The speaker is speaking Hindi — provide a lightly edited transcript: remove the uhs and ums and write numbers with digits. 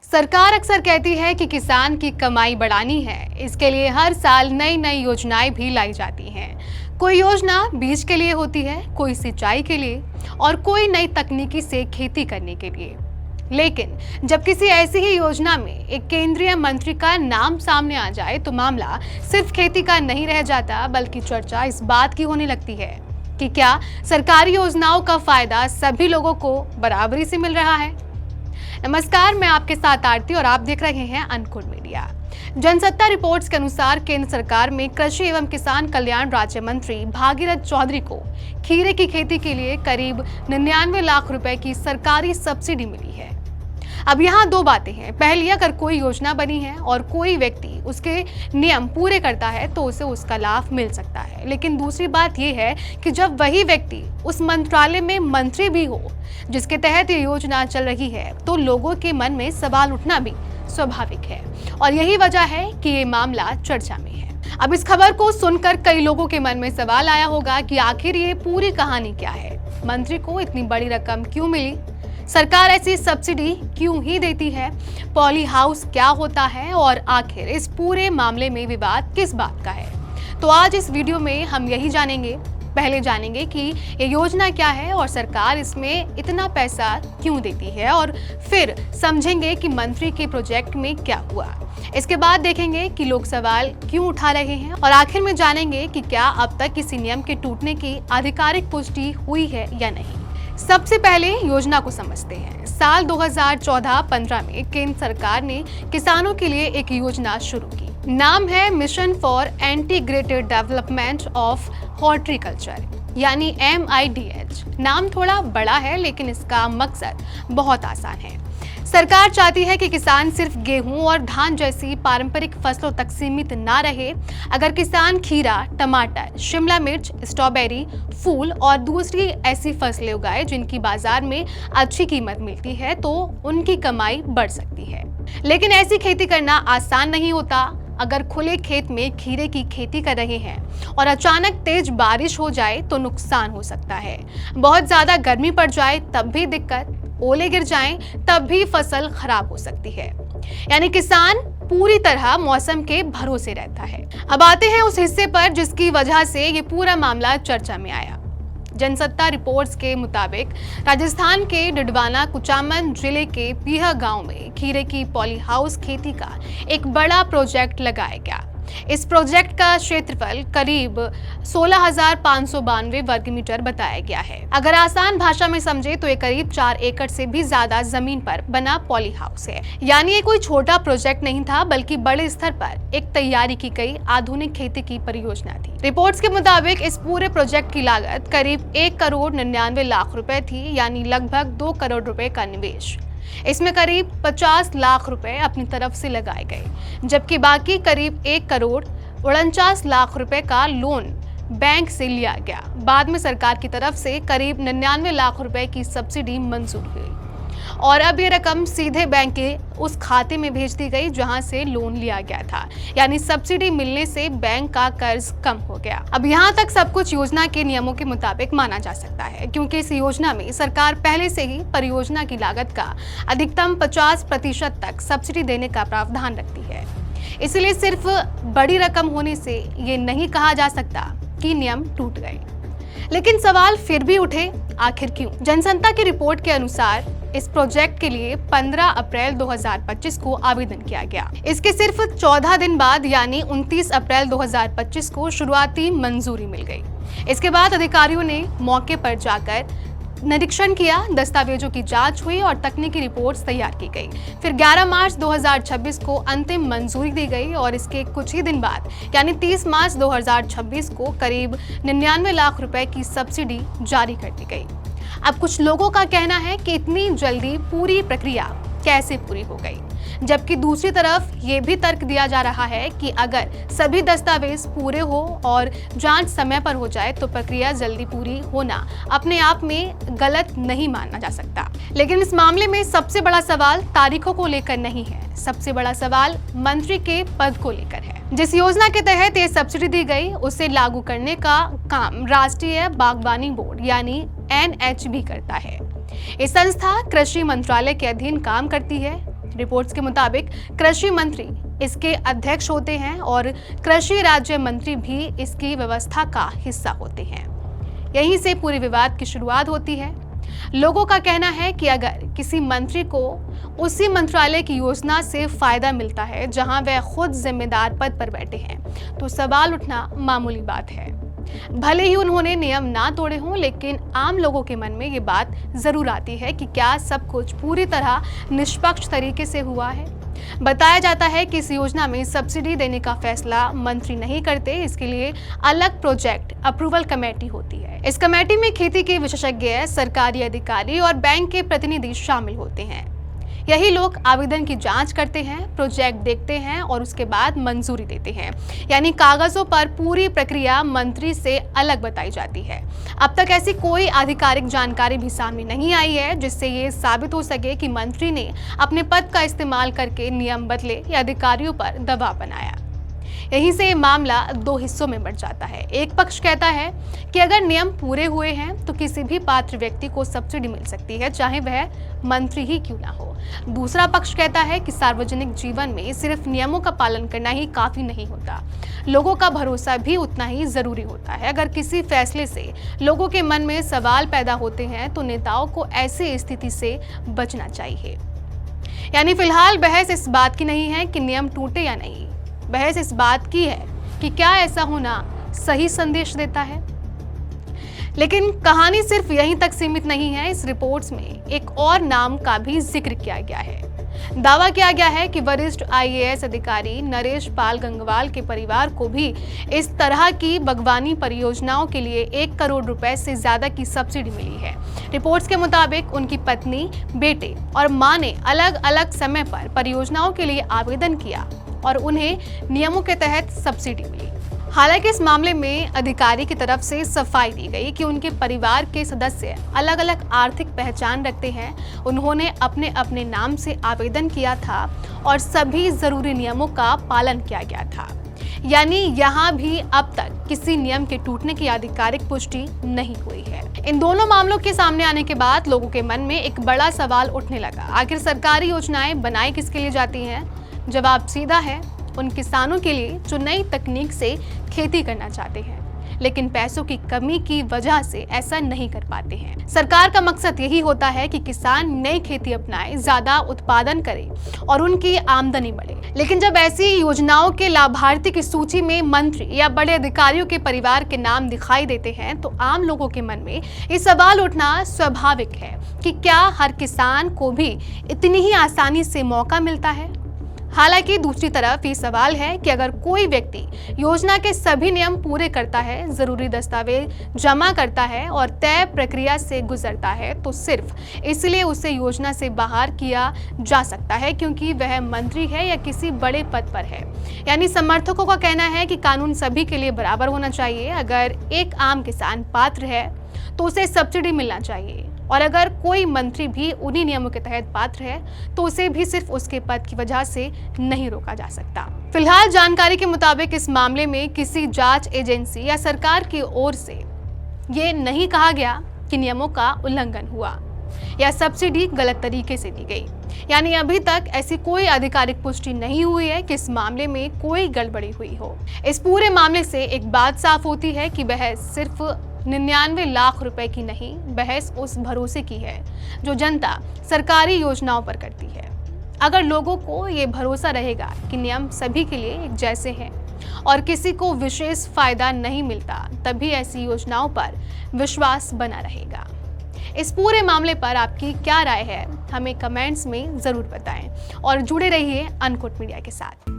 सरकार अक्सर कहती है कि किसान की कमाई बढ़ानी है। इसके लिए हर साल नई नई योजनाएं भी लाई जाती हैं। कोई योजना बीज के लिए होती है, कोई सिंचाई के लिए और कोई नई तकनीकी से खेती करने के लिए। लेकिन जब किसी ऐसी ही योजना में एक केंद्रीय मंत्री का नाम सामने आ जाए तो मामला सिर्फ खेती का नहीं रह जाता, बल्कि चर्चा इस बात की होने लगती है कि क्या सरकारी योजनाओं का फायदा सभी लोगों को बराबरी से मिल रहा है। नमस्कार, मैं आपके साथ आरती और आप देख रहे हैं अनुकूल मीडिया। जनसत्ता रिपोर्ट्स के अनुसार केंद्र सरकार में कृषि एवं किसान कल्याण राज्य मंत्री भागीरथ चौधरी को खीरे की खेती के लिए करीब 99 लाख रुपए की सरकारी सब्सिडी मिली है। अब यहाँ दो बातें हैं। पहली, अगर कोई योजना बनी है और कोई व्यक्ति उसके नियम पूरे करता है तो उसे उसका लाभ मिल सकता है। लेकिन दूसरी बात यह है कि जब वही व्यक्ति उस मंत्रालय में मंत्री भी हो जिसके तहत ये योजना चल रही है, तो लोगों के मन में सवाल उठना भी स्वाभाविक है और यही वजह है कि ये मामला चर्चा में है। अब इस खबर को सुनकर कई लोगों के मन में सवाल आया होगा कि आखिर ये पूरी कहानी क्या है, मंत्री को इतनी बड़ी रकम क्यों मिली, सरकार ऐसी सब्सिडी क्यों ही देती है, पॉली हाउस क्या होता है और आखिर इस पूरे मामले में विवाद किस बात का है। तो आज इस वीडियो में हम यही जानेंगे। पहले जानेंगे कि ये योजना क्या है और सरकार इसमें इतना पैसा क्यों देती है, और फिर समझेंगे कि मंत्री के प्रोजेक्ट में क्या हुआ। इसके बाद देखेंगे कि लोग सवाल क्यों उठा रहे हैं और आखिर में जानेंगे कि क्या अब तक किसी नियम के टूटने की आधिकारिक पुष्टि हुई है या नहीं। सबसे पहले योजना को समझते हैं। साल 2014-15 में केंद्र सरकार ने किसानों के लिए एक योजना शुरू की। नाम है mission for integrated development of horticulture, यानी MIDH। नाम थोड़ा बड़ा है लेकिन इसका मकसद बहुत आसान है। सरकार चाहती है कि किसान सिर्फ गेहूं और धान जैसी पारंपरिक फसलों तक सीमित ना रहे। अगर किसान खीरा, टमाटर, शिमला मिर्च, स्ट्रॉबेरी, फूल और दूसरी ऐसी फसलें उगाए जिनकी बाजार में अच्छी कीमत मिलती है, तो उनकी कमाई बढ़ सकती है। लेकिन ऐसी खेती करना आसान नहीं होता। अगर खुले खेत में खीरे की खेती कर रहे हैं और अचानक तेज बारिश हो जाए तो नुकसान हो सकता है। बहुत ज्यादा गर्मी पड़ जाए तब भी दिक्कत, ओले गिर जाएं तब भी फसल खराब हो सकती है। यानी किसान पूरी तरह मौसम के भरोसे रहता है। अब आते हैं उस हिस्से पर जिसकी वजह से ये पूरा मामला चर्चा में आया। जनसत्ता रिपोर्ट्स के मुताबिक राजस्थान के डिडवाना कुचामन जिले के पीहा गांव में खीरे की पॉली हाउस खेती का एक बड़ा प्रोजेक्ट लगाया गया। इस प्रोजेक्ट का क्षेत्रफल करीब 16,592 वर्ग मीटर बताया गया है। अगर आसान भाषा में समझे तो ये करीब 4 एकड़ से भी ज्यादा जमीन पर बना पॉली हाउस है। यानी ये कोई छोटा प्रोजेक्ट नहीं था, बल्कि बड़े स्तर पर एक तैयारी की गई आधुनिक खेती की परियोजना थी। रिपोर्ट्स के मुताबिक इस पूरे प्रोजेक्ट की लागत करीब 1 करोड़ 99 लाख रुपए थी, यानी लगभग 2 करोड़ रुपए का निवेश। इसमें करीब 50 लाख रुपए अपनी तरफ से लगाए गए, जबकि बाकी करीब 1 करोड़ 49 लाख रुपए का लोन बैंक से लिया गया। बाद में सरकार की तरफ से करीब 99 लाख रुपए की सब्सिडी मंजूर हुई और अब ये रकम सीधे बैंक के उस खाते में भेज दी गई जहां से लोन लिया गया था। यानी सब्सिडी मिलने से बैंक का कर्ज कम हो गया। अब यहां तक सब कुछ योजना के नियमों के मुताबिक माना जा सकता है, क्योंकि इस योजना में सरकार पहले से ही परियोजना की लागत का अधिकतम 50% तक सब्सिडी देने का प्रावधान रखती है। इसलिए सिर्फ बड़ी रकम होने से ये नहीं कहा जा सकता कि नियम टूट गए। लेकिन सवाल फिर भी उठे, आखिर क्यों? जनसत्ता की रिपोर्ट के अनुसार इस प्रोजेक्ट के लिए 15 अप्रैल 2025 को आवेदन किया गया। इसके सिर्फ 14 दिन बाद यानी 29 अप्रैल 2025 को शुरुआती मंजूरी मिल गई। इसके बाद अधिकारियों ने मौके पर जाकर निरीक्षण किया, दस्तावेजों की जांच हुई और तकनीकी रिपोर्ट्स तैयार की गई। फिर 11 मार्च 2026 को अंतिम मंजूरी दी गई और इसके कुछ ही दिन बाद यानी 30 मार्च 2026 को करीब 99 लाख रुपए की सब्सिडी जारी कर दी गई। अब कुछ लोगों का कहना है कि इतनी जल्दी पूरी प्रक्रिया कैसे पूरी हो गई, जबकि दूसरी तरफ ये भी तर्क दिया जा रहा है कि अगर सभी दस्तावेज पूरे हो और जांच समय पर हो जाए तो प्रक्रिया जल्दी पूरी होना अपने आप में गलत नहीं माना जा सकता। लेकिन इस मामले में सबसे बड़ा सवाल तारीखों को लेकर नहीं है, सबसे बड़ा सवाल मंत्री के पद को लेकर है। जिस योजना के तहत ये सब्सिडी दी गई उसे लागू करने का काम राष्ट्रीय बागवानी बोर्ड यानी NHB करता है। ये संस्था कृषि मंत्रालय के अधीन काम करती है। रिपोर्ट्स के मुताबिक कृषि मंत्री इसके अध्यक्ष होते हैं और कृषि राज्य मंत्री भी इसकी व्यवस्था का हिस्सा होते हैं। यहीं से पूरे विवाद की शुरुआत होती है। लोगों का कहना है कि अगर किसी मंत्री को उसी मंत्रालय की योजना से फायदा मिलता है जहां वह खुद जिम्मेदार पद पर बैठे हैं, तो सवाल उठना मामूली बात है। भले ही उन्होंने नियम ना तोड़े हों, लेकिन आम लोगों के मन में ये बात जरूर आती है कि क्या सब कुछ पूरी तरह निष्पक्ष तरीके से हुआ है। बताया जाता है कि इस योजना में सब्सिडी देने का फैसला मंत्री नहीं करते, इसके लिए अलग प्रोजेक्ट अप्रूवल कमेटी होती है। इस कमेटी में खेती के विशेषज्ञ, सरकारी अधिकारी और बैंक के प्रतिनिधि शामिल होते हैं। यही लोग आवेदन की जांच करते हैं, प्रोजेक्ट देखते हैं और उसके बाद मंजूरी देते हैं। यानी कागजों पर पूरी प्रक्रिया मंत्री से अलग बताई जाती है। अब तक ऐसी कोई आधिकारिक जानकारी भी सामने नहीं आई है जिससे ये साबित हो सके कि मंत्री ने अपने पद का इस्तेमाल करके नियम बदले या अधिकारियों पर दबाव बनाया। यहीं से मामला दो हिस्सों में बढ़ जाता है। एक पक्ष कहता है कि अगर नियम पूरे हुए हैं तो किसी भी पात्र व्यक्ति को सब्सिडी मिल सकती है, चाहे वह मंत्री ही क्यों ना हो। दूसरा पक्ष कहता है कि सार्वजनिक जीवन में सिर्फ नियमों का पालन करना ही काफी नहीं होता, लोगों का भरोसा भी उतना ही जरूरी होता है। अगर किसी फैसले से लोगों के मन में सवाल पैदा होते हैं तो नेताओं को ऐसी स्थिति से बचना चाहिए। यानी फिलहाल बहस इस बात की नहीं है कि नियम टूटे या नहीं, बहस इस बात की है कि क्या ऐसा होना सही संदेश देता है। लेकिन कहानी सिर्फ यहीं तक सीमित नहीं है। इस रिपोर्ट्स में एक और नाम का भी जिक्र किया गया है। दावा किया गया है कि वरिष्ठ आईएएस अधिकारी नरेश पाल गंगवाल के परिवार को भी इस तरह की बागवानी परियोजनाओं के लिए 1 करोड़ रुपए से ज्यादा की सब्सिडी मिली है। रिपोर्ट्स के मुताबिक उनकी पत्नी, बेटे और मां ने अलग अलग समय पर परियोजनाओं के लिए आवेदन किया और उन्हें नियमों के तहत सब्सिडी मिली। हालांकि इस मामले में अधिकारी की तरफ से सफाई दी गई कि उनके परिवार के सदस्य अलग अलग आर्थिक पहचान रखते हैं, उन्होंने अपने अपने नाम से आवेदन किया था और सभी जरूरी नियमों का पालन किया गया था। यानी यहाँ भी अब तक किसी नियम के टूटने की आधिकारिक पुष्टि नहीं हुई है। इन दोनों मामलों के सामने आने के बाद लोगों के मन में एक बड़ा सवाल उठने लगा, आखिर सरकारी योजनाएं बनाई किसके लिए जाती हैं? जवाब सीधा है, उन किसानों के लिए जो नई तकनीक से खेती करना चाहते हैं लेकिन पैसों की कमी की वजह से ऐसा नहीं कर पाते हैं। सरकार का मकसद यही होता है कि किसान नई खेती अपनाए, ज्यादा उत्पादन करे और उनकी आमदनी बढ़े। लेकिन जब ऐसी योजनाओं के लाभार्थी की सूची में मंत्री या बड़े अधिकारियों के परिवार के नाम दिखाई देते हैं तो आम लोगों के मन में ये सवाल उठना स्वाभाविक है कि क्या हर किसान को भी इतनी ही आसानी से मौका मिलता है। हालांकि दूसरी तरफ ये सवाल है कि अगर कोई व्यक्ति योजना के सभी नियम पूरे करता है, जरूरी दस्तावेज जमा करता है और तय प्रक्रिया से गुजरता है तो सिर्फ इसलिए उसे योजना से बाहर किया जा सकता है क्योंकि वह मंत्री है या किसी बड़े पद पर है। यानी समर्थकों का कहना है कि कानून सभी के लिए बराबर होना चाहिए। अगर एक आम किसान पात्र है तो उसे सब्सिडी मिलना चाहिए और अगर कोई मंत्री भी उन्हीं नियमों के तहत पात्र है तो उसे भी सिर्फ उसके पद की वजह से नहीं रोका जा सकता। फिलहाल जानकारी के मुताबिक इस मामले में किसी जांच एजेंसी या सरकार की ओर से ये नहीं कहा गया कि नियमों का उल्लंघन हुआ या सब्सिडी गलत तरीके से दी गई। यानी अभी तक ऐसी कोई आधिकारिक पुष्टि नहीं हुई है कि इस मामले में कोई गड़बड़ी हुई हो। इस पूरे मामले से एक बात साफ होती है कि बहस सिर्फ 99 लाख रुपए की नहीं, बहस उस भरोसे की है जो जनता सरकारी योजनाओं पर करती है। अगर लोगों को ये भरोसा रहेगा कि नियम सभी के लिए एक जैसे हैं और किसी को विशेष फायदा नहीं मिलता, तभी ऐसी योजनाओं पर विश्वास बना रहेगा। इस पूरे मामले पर आपकी क्या राय है, हमें कमेंट्स में जरूर बताएं और जुड़े रहिए अनकोट मीडिया के साथ।